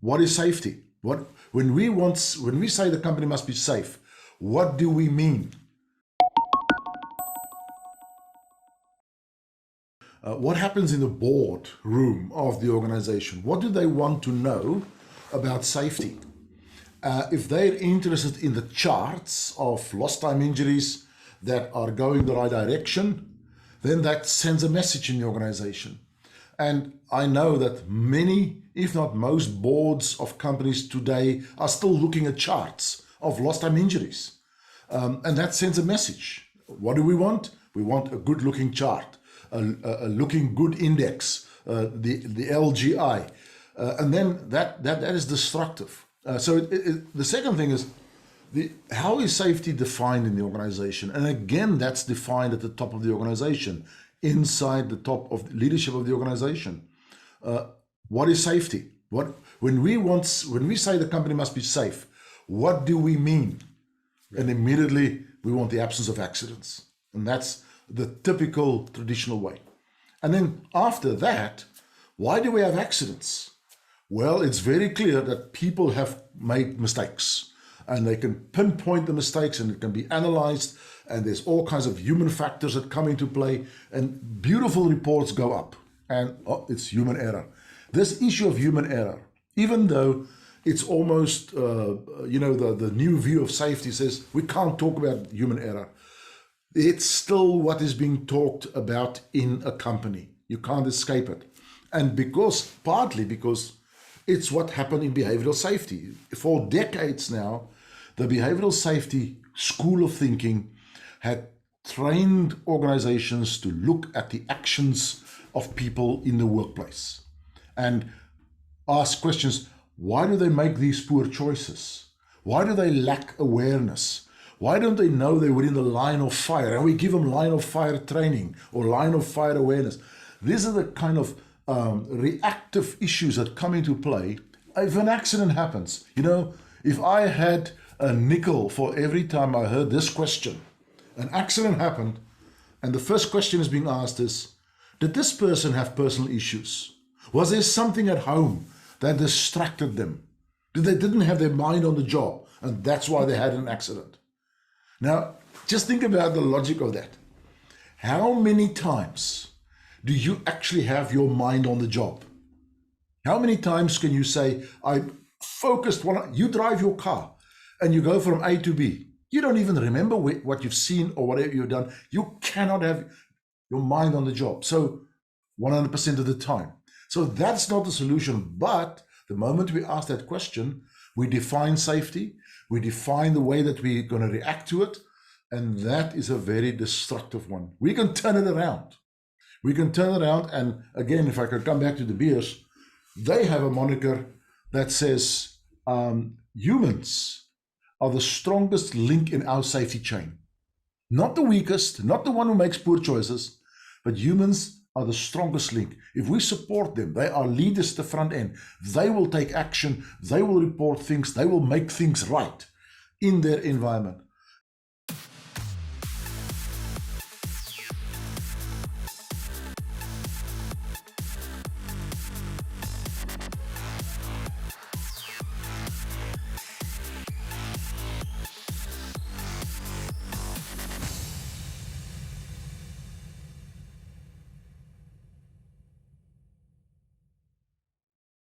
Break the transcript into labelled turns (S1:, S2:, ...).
S1: what is safety? When we say the company must be safe, what do we mean? What happens in the board room of the organization? What do they want to know about safety? If they're interested in the charts of lost time injuries that are going the right direction, then that sends a message in the organization. And I know that many, if not most, boards of companies today are still looking at charts of lost time injuries. And that sends a message. What do we want? We want a good looking chart, a looking good index, the LGI. And then that is destructive. So the second thing is, how is safety defined in the organization? And again, that's defined at the top of the organization, inside the top of the leadership of the organization. What is safety? When we say the company must be safe, what do we mean? And immediately we want the absence of accidents. And that's the typical traditional way. And then after that, why do we have accidents? Well, it's very clear that people have made mistakes, and they can pinpoint the mistakes, and it can be analyzed, and there's all kinds of human factors that come into play, and beautiful reports go up, and it's human error. This issue of human error, even though it's almost, the new view of safety says we can't talk about human error, it's still what is being talked about in a company. You can't escape it. And partly because it's what happened in behavioral safety. For decades now, the behavioral safety school of thinking had trained organizations to look at the actions of people in the workplace and ask questions. Why do they make these poor choices? Why do they lack awareness? Why don't they know they're within the line of fire? And we give them line of fire training or line of fire awareness. These are the kind of reactive issues that come into play if an accident happens. If I had a nickel for every time I heard this question, an accident happened, and the first question is being asked is, did this person have personal issues? Was there something at home that distracted them? They didn't have their mind on the job, and that's why they had an accident? Now, just think about the logic of that. How many times do you actually have your mind on the job? How many times can you say, I focused you drive your car and you go from A to B. You don't even remember what you've seen or whatever you've done. You cannot have your mind on the job. So 100% of the time. So that's not the solution. But the moment we ask that question, we define safety, we define the way that we're going to react to it. And that is a very destructive one. We can turn it around. We can turn it around. And again, if I could come back to the beers, they have a moniker that says humans are the strongest link in our safety chain. Not the weakest, not the one who makes poor choices, but humans are the strongest link. If we support them, they are leaders at the front end. They will take action. They will report things. They will make things right in their environment.